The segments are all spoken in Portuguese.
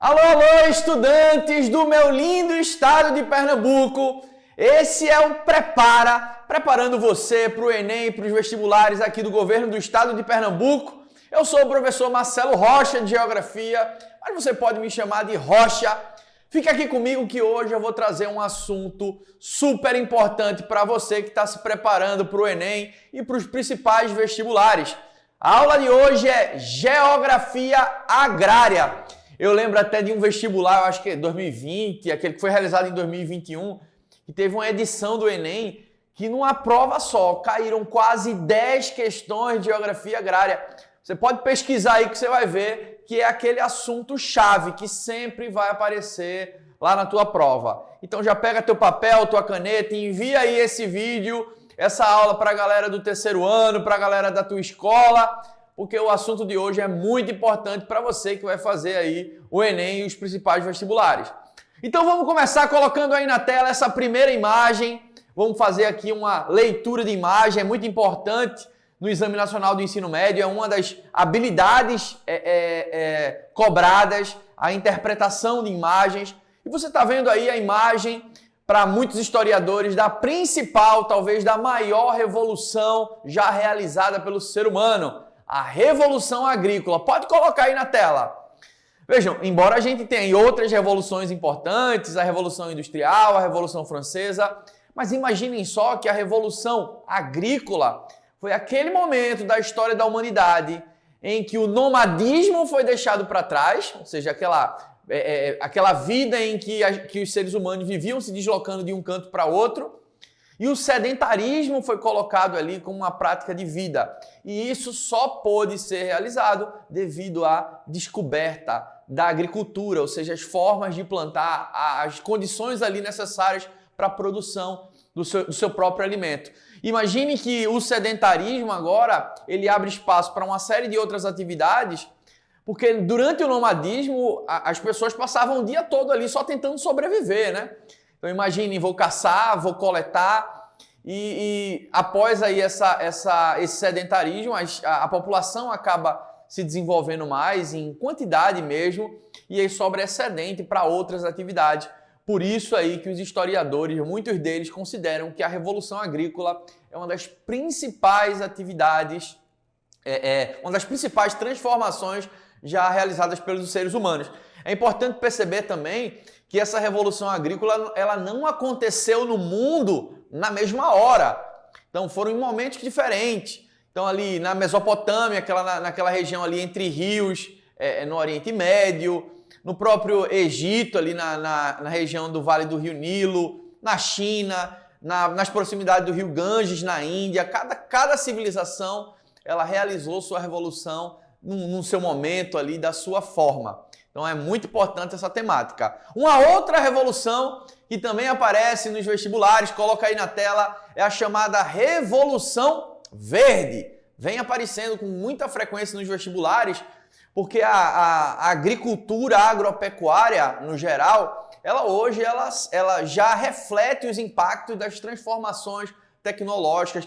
Alô, alô, estudantes do meu lindo estado de Pernambuco! Esse é o preparando você para o Enem e para os vestibulares aqui do governo do estado de Pernambuco. Eu sou o professor Marcelo Rocha de Geografia, mas você pode me chamar de Rocha. Fica aqui comigo que hoje eu vou trazer um assunto super importante para você que está se preparando para o Enem e para os principais vestibulares. A aula de hoje é Geografia Agrária. Eu lembro até de um vestibular, eu acho que é 2020, aquele que foi realizado em 2021, que teve uma edição do Enem que numa prova só caíram quase 10 questões de Geografia Agrária. Você pode pesquisar aí que você vai ver que é aquele assunto chave que sempre vai aparecer lá na tua prova. Então já pega teu papel, tua caneta e envia aí esse vídeo, essa aula para a galera do terceiro ano, para a galera da tua escola, porque o assunto de hoje é muito importante para você que vai fazer aí o Enem e os principais vestibulares. Então vamos começar colocando aí na tela essa primeira imagem. Vamos fazer aqui uma leitura de imagem, é muito importante no Exame Nacional do Ensino Médio, é uma das habilidades cobradas, a interpretação de imagens. E você está vendo aí a imagem, para muitos historiadores, da principal, talvez da maior revolução já realizada pelo ser humano, a Revolução Agrícola. Pode colocar aí na tela. Vejam, embora a gente tenha outras revoluções importantes, a Revolução Industrial, a Revolução Francesa, mas imaginem só que a Revolução Agrícola foi aquele momento da história da humanidade em que o nomadismo foi deixado para trás, ou seja, aquela vida em que os seres humanos viviam se deslocando de um canto para outro, e o sedentarismo foi colocado ali como uma prática de vida. E isso só pôde ser realizado devido à descoberta da agricultura, ou seja, as formas de plantar, as condições ali necessárias para a produção do seu próprio alimento. Imagine que o sedentarismo agora, ele abre espaço para uma série de outras atividades, porque durante o nomadismo as pessoas passavam o dia todo ali só tentando sobreviver, né? Então imagine, vou caçar, vou coletar e após aí esse sedentarismo, a população acaba se desenvolvendo mais em quantidade mesmo e aí sobra excedente para outras atividades. Por isso aí que os historiadores, muitos deles, consideram que a Revolução Agrícola é uma das principais atividades, uma das principais transformações já realizadas pelos seres humanos. É importante perceber também que essa Revolução Agrícola ela não aconteceu no mundo na mesma hora. Então foram em momentos diferentes. Então ali na Mesopotâmia, naquela região ali entre rios, no Oriente Médio, no próprio Egito, ali na região do Vale do Rio Nilo, na China, nas proximidades do Rio Ganges, na Índia. Cada civilização ela realizou sua revolução no seu momento ali, da sua forma. Então é muito importante essa temática. Uma outra revolução que também aparece nos vestibulares, coloca aí na tela, é a chamada Revolução Verde. Vem aparecendo com muita frequência nos vestibulares, porque a agricultura agropecuária, no geral, ela já reflete os impactos das transformações tecnológicas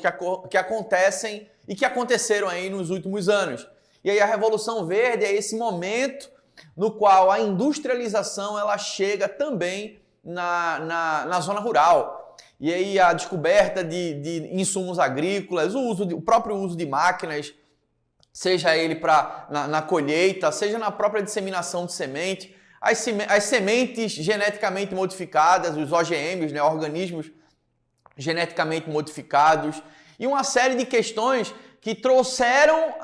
que acontecem e que aconteceram aí nos últimos anos. E aí a Revolução Verde é esse momento no qual a industrialização ela chega também na zona rural. E aí a descoberta de insumos agrícolas, o próprio uso de máquinas, seja ele na colheita, seja na própria disseminação de semente, as sementes geneticamente modificadas, os OGMs, né, organismos geneticamente modificados, e uma série de questões que trouxeram,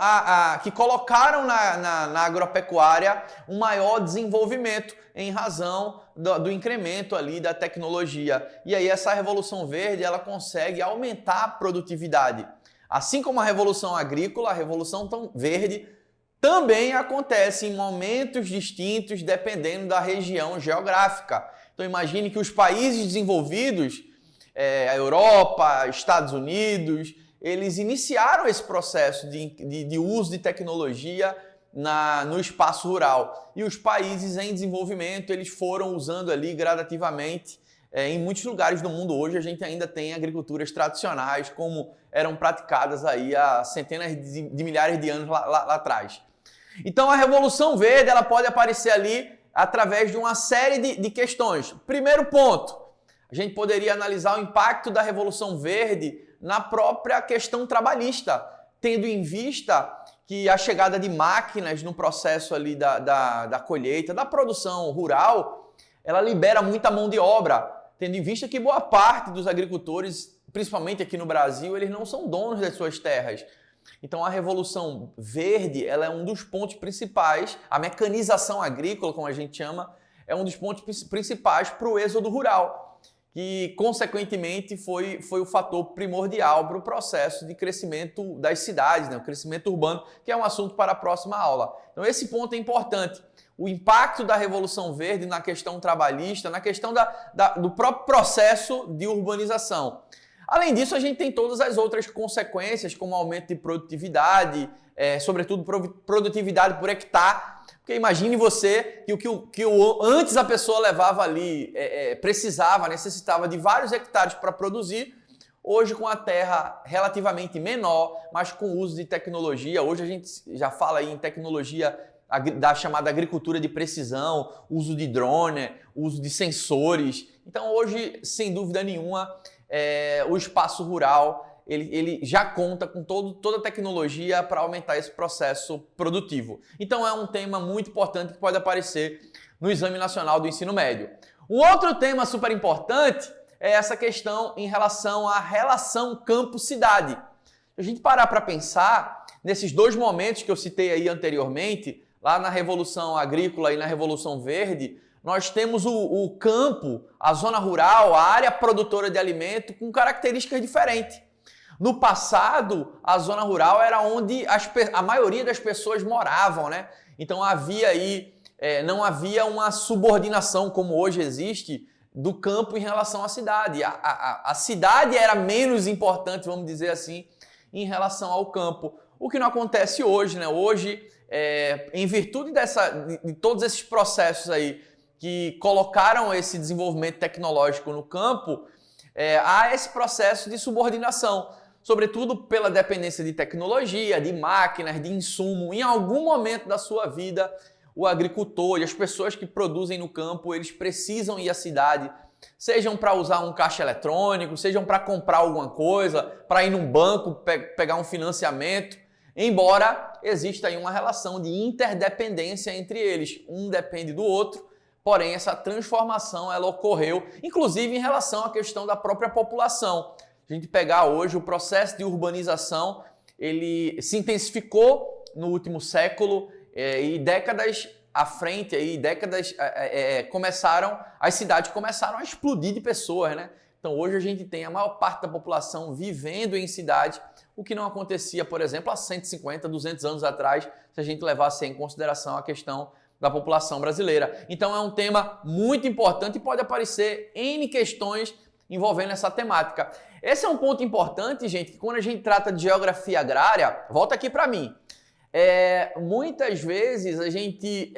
que colocaram na agropecuária um maior desenvolvimento em razão do incremento ali da tecnologia. E aí essa Revolução Verde ela consegue aumentar a produtividade. Assim como a Revolução Agrícola, a Revolução Verde também acontece em momentos distintos dependendo da região geográfica. Então imagine que os países desenvolvidos, a Europa, Estados Unidos, eles iniciaram esse processo de uso de tecnologia no espaço rural. E os países em desenvolvimento, eles foram usando ali gradativamente. Em muitos lugares do mundo hoje a gente ainda tem agriculturas tradicionais como eram praticadas aí há centenas de milhares de anos lá atrás. Então a Revolução Verde ela pode aparecer ali através de uma série de questões. Primeiro ponto, a gente poderia analisar o impacto da Revolução Verde na própria questão trabalhista, tendo em vista que a chegada de máquinas no processo ali da colheita, da produção rural, ela libera muita mão de obra, tendo em vista que boa parte dos agricultores, principalmente aqui no Brasil, eles não são donos das suas terras. Então a Revolução Verde, ela é um dos pontos principais, a mecanização agrícola, como a gente chama, é um dos pontos principais para o êxodo rural, que consequentemente foi o fator primordial para o processo de crescimento das cidades, né? O crescimento urbano, que é um assunto para a próxima aula. Então esse ponto é importante. O impacto da Revolução Verde na questão trabalhista, na questão do próprio processo de urbanização. Além disso, a gente tem todas as outras consequências, como aumento de produtividade, sobretudo produtividade por hectare. Porque imagine você que antes a pessoa levava ali, necessitava de vários hectares para produzir. Hoje, com a terra relativamente menor, mas com o uso de tecnologia, hoje a gente já fala aí em tecnologia da chamada agricultura de precisão, uso de drone, uso de sensores. Então hoje, sem dúvida nenhuma, o espaço rural ele já conta com toda a tecnologia para aumentar esse processo produtivo. Então é um tema muito importante que pode aparecer no Exame Nacional do Ensino Médio. Um outro tema super importante é essa questão em relação à relação campo-cidade. Se a gente parar para pensar, nesses dois momentos que eu citei aí anteriormente, lá na Revolução Agrícola e na Revolução Verde, nós temos o campo, a zona rural, a área produtora de alimento com características diferentes. No passado, a zona rural era onde a maioria das pessoas moravam, né? Então havia aí, não havia uma subordinação como hoje existe do campo em relação à cidade. A cidade era menos importante, vamos dizer assim, em relação ao campo. O que não acontece hoje, né? Hoje, em virtude de todos esses processos aí que colocaram esse desenvolvimento tecnológico no campo, há esse processo de subordinação, sobretudo pela dependência de tecnologia, de máquinas, de insumo. Em algum momento da sua vida, o agricultor e as pessoas que produzem no campo, eles precisam ir à cidade, sejam para usar um caixa eletrônico, sejam para comprar alguma coisa, para ir num banco, pegar um financiamento, embora exista aí uma relação de interdependência entre eles. Um depende do outro, porém essa transformação ela ocorreu, inclusive em relação à questão da própria população. Se a gente pegar hoje o processo de urbanização, ele se intensificou no último século e décadas à frente, aí, as cidades começaram a explodir de pessoas, né? Então hoje a gente tem a maior parte da população vivendo em cidade, o que não acontecia, por exemplo, há 150, 200 anos atrás, se a gente levasse em consideração a questão da população brasileira. Então é um tema muito importante e pode aparecer N questões envolvendo essa temática. Esse é um ponto importante, gente, que quando a gente trata de geografia agrária, volta aqui para mim. Muitas vezes a gente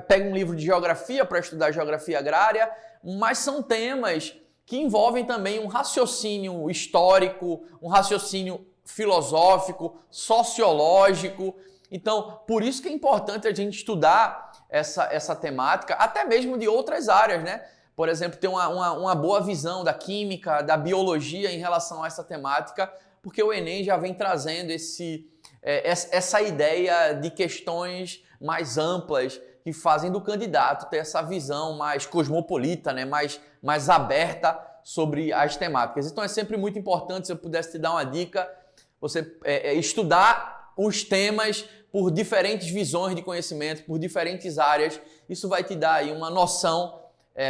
pega um livro de geografia para estudar geografia agrária, mas são temas que envolvem também um raciocínio histórico, um raciocínio filosófico, sociológico. Então, por isso que é importante a gente estudar essa temática, até mesmo de outras áreas, né? Por exemplo, ter uma boa visão da química, da biologia em relação a essa temática, porque o Enem já vem trazendo essa ideia de questões mais amplas que fazem do candidato ter essa visão mais cosmopolita, né? mais aberta sobre as temáticas. Então é sempre muito importante, se eu pudesse te dar uma dica, você estudar os temas por diferentes visões de conhecimento, por diferentes áreas. Isso vai te dar aí uma noção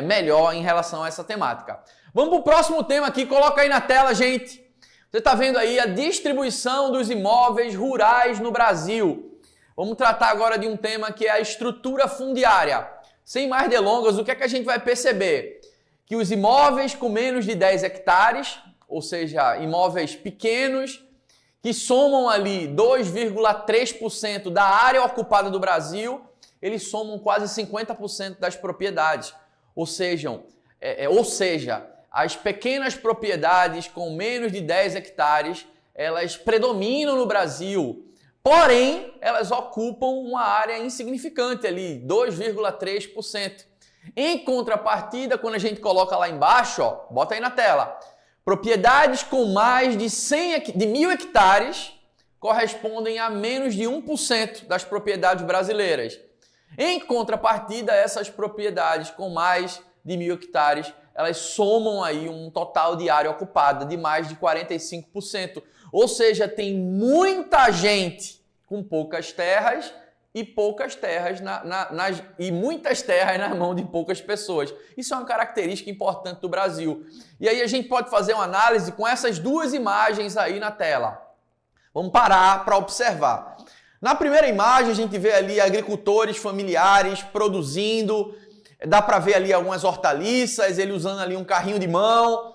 melhor em relação a essa temática. Vamos para o próximo tema aqui, coloca aí na tela, gente. Você está vendo aí a distribuição dos imóveis rurais no Brasil. Vamos tratar agora de um tema que é a estrutura fundiária. Sem mais delongas, o que é que a gente vai perceber? Que os imóveis com menos de 10 hectares, ou seja, imóveis pequenos, que somam ali 2,3% da área ocupada do Brasil, eles somam quase 50% das propriedades. Ou seja, as pequenas propriedades com menos de 10 hectares, elas predominam no Brasil. Porém, elas ocupam uma área insignificante ali, 2,3%. Em contrapartida, quando a gente coloca lá embaixo, ó, bota aí na tela, propriedades com mais de 1.000 hectares correspondem a menos de 1% das propriedades brasileiras. Em contrapartida, essas propriedades com mais de 1.000 hectares, elas somam aí um total de área ocupada de mais de 45%. Ou seja, tem muita gente com poucas terras e muitas terras na mão de poucas pessoas. Isso é uma característica importante do Brasil. E aí a gente pode fazer uma análise com essas duas imagens aí na tela. Vamos parar para observar. Na primeira imagem a gente vê ali agricultores familiares produzindo, dá para ver ali algumas hortaliças, ele usando ali um carrinho de mão.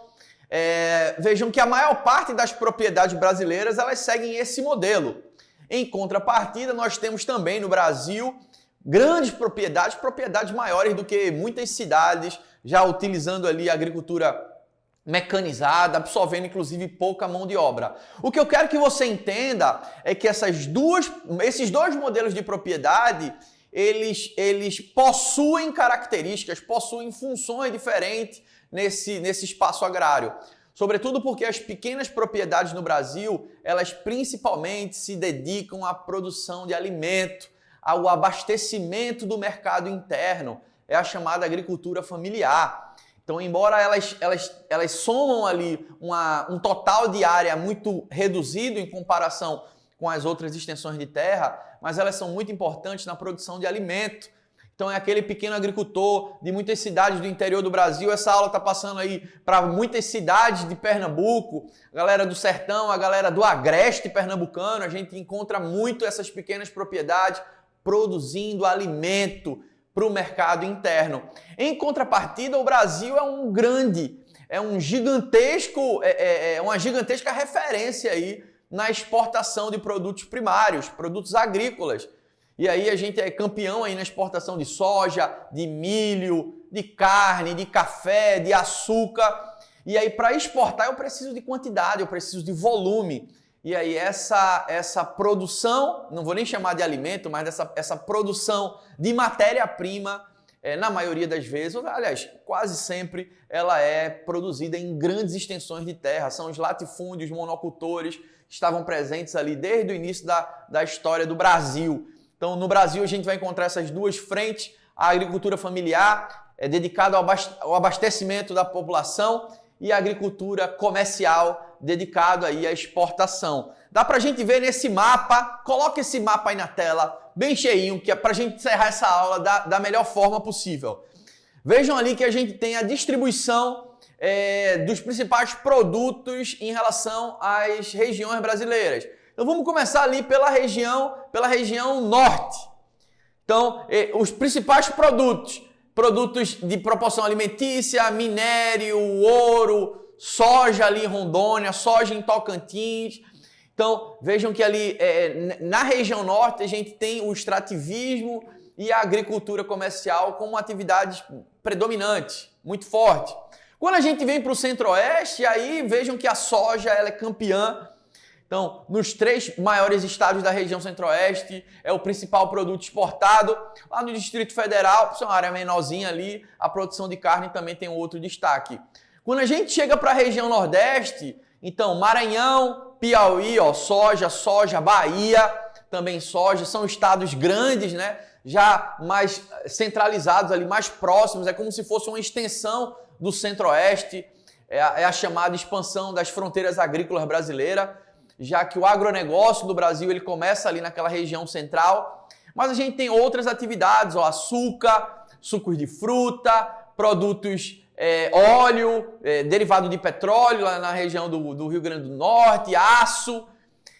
Vejam que a maior parte das propriedades brasileiras elas seguem esse modelo. Em contrapartida, nós temos também no Brasil grandes propriedades maiores do que muitas cidades, já utilizando ali a agricultura mecanizada, absorvendo inclusive pouca mão de obra. O que eu quero que você entenda é que esses dois modelos de propriedade, eles possuem características, possuem funções diferentes nesse espaço agrário. Sobretudo porque as pequenas propriedades no Brasil, elas principalmente se dedicam à produção de alimento, ao abastecimento do mercado interno. É a chamada agricultura familiar. Então, embora elas somam ali um total de área muito reduzido em comparação com as outras extensões de terra, mas elas são muito importantes na produção de alimento. Então é aquele pequeno agricultor de muitas cidades do interior do Brasil. Essa aula está passando aí para muitas cidades de Pernambuco, a galera do sertão, a galera do agreste pernambucano. A gente encontra muito essas pequenas propriedades produzindo alimento para o mercado interno. Em contrapartida, o Brasil é uma gigantesca referência aí na exportação de produtos primários, produtos agrícolas. E aí a gente é campeão aí na exportação de soja, de milho, de carne, de café, de açúcar. E aí para exportar eu preciso de quantidade, eu preciso de volume. E aí essa produção, não vou nem chamar de alimento, mas essa produção de matéria-prima, na maioria das vezes, aliás, quase sempre, ela é produzida em grandes extensões de terra. São os latifúndios, monocultores que estavam presentes ali desde o início da história do Brasil. Então, no Brasil, a gente vai encontrar essas duas frentes. A agricultura familiar é dedicada ao abastecimento da população e a agricultura comercial dedicada aí à exportação. Dá para a gente ver nesse mapa, coloca esse mapa aí na tela, bem cheinho, que é para a gente encerrar essa aula da melhor forma possível. Vejam ali que a gente tem a distribuição dos principais produtos em relação às regiões brasileiras. Então vamos começar ali pela região norte. Então, os principais produtos de proporção alimentícia, minério, ouro, soja ali em Rondônia, soja em Tocantins. Então, vejam que ali na região norte a gente tem o extrativismo e a agricultura comercial como atividades predominantes, muito forte. Quando a gente vem para o centro-oeste, aí vejam que a soja ela é campeã. Então, nos 3 maiores estados da região centro-oeste, é o principal produto exportado. Lá no Distrito Federal, por ser uma área menorzinha ali, a produção de carne também tem um outro destaque. Quando a gente chega para a região nordeste, então Maranhão, Piauí, soja, Bahia, também soja, são estados grandes, né? Já mais centralizados ali, mais próximos, é como se fosse uma extensão do centro-oeste, é a chamada expansão das fronteiras agrícolas brasileiras, já que o agronegócio do Brasil ele começa ali naquela região central, mas a gente tem outras atividades, açúcar, sucos de fruta, produtos, óleo, derivado de petróleo lá na região do Rio Grande do Norte, aço.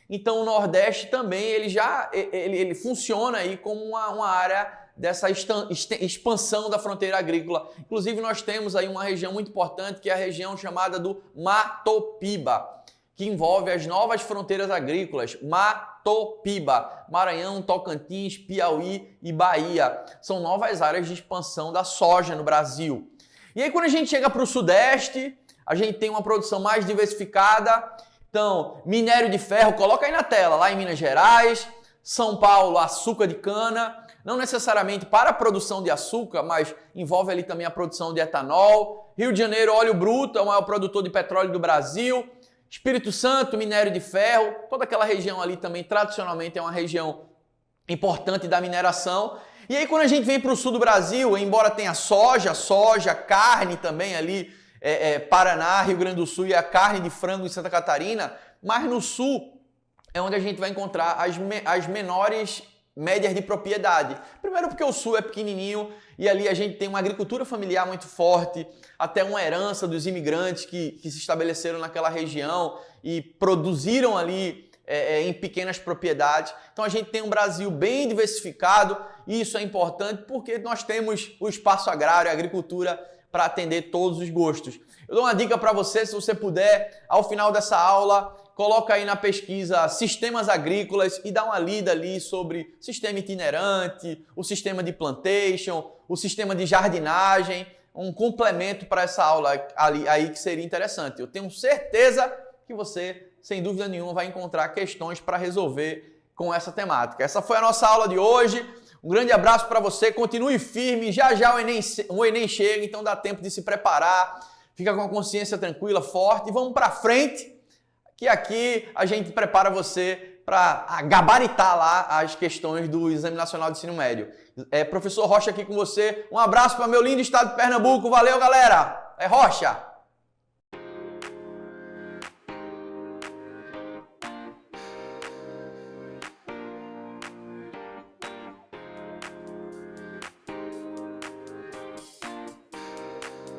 Então o Nordeste também ele funciona aí como uma área dessa expansão da fronteira agrícola. Inclusive nós temos aí uma região muito importante que é a região chamada do Matopiba, que envolve as novas fronteiras agrícolas, Matopiba, Maranhão, Tocantins, Piauí e Bahia. São novas áreas de expansão da soja no Brasil. E aí quando a gente chega para o Sudeste, a gente tem uma produção mais diversificada. Então, minério de ferro, coloca aí na tela, lá em Minas Gerais, São Paulo, açúcar de cana, não necessariamente para a produção de açúcar, mas envolve ali também a produção de etanol. Rio de Janeiro, óleo bruto, é o maior produtor de petróleo do Brasil. Espírito Santo, minério de ferro, toda aquela região ali também tradicionalmente é uma região importante da mineração. E aí quando a gente vem para o sul do Brasil, embora tenha soja, carne também ali, Paraná, Rio Grande do Sul e a carne de frango em Santa Catarina, mas no sul é onde a gente vai encontrar as menores médias de propriedade. Primeiro porque o sul é pequenininho e ali a gente tem uma agricultura familiar muito forte, até uma herança dos imigrantes que se estabeleceram naquela região e produziram ali em pequenas propriedades. Então a gente tem um Brasil bem diversificado e isso é importante porque nós temos o espaço agrário, a agricultura para atender todos os gostos. Eu dou uma dica para você, se você puder, ao final dessa aula, coloca aí na pesquisa sistemas agrícolas e dá uma lida ali sobre sistema itinerante, o sistema de plantation, o sistema de jardinagem, um complemento para essa aula aí que seria interessante. Eu tenho certeza que você, sem dúvida nenhuma, vai encontrar questões para resolver com essa temática. Essa foi a nossa aula de hoje. Um grande abraço para você, continue firme, já o Enem chega, então dá tempo de se preparar, fica com a consciência tranquila, forte e vamos para frente, que aqui a gente prepara você para gabaritar lá as questões do Exame Nacional de Ensino Médio. Professor Rocha aqui com você, um abraço para meu lindo estado de Pernambuco, valeu galera, é Rocha!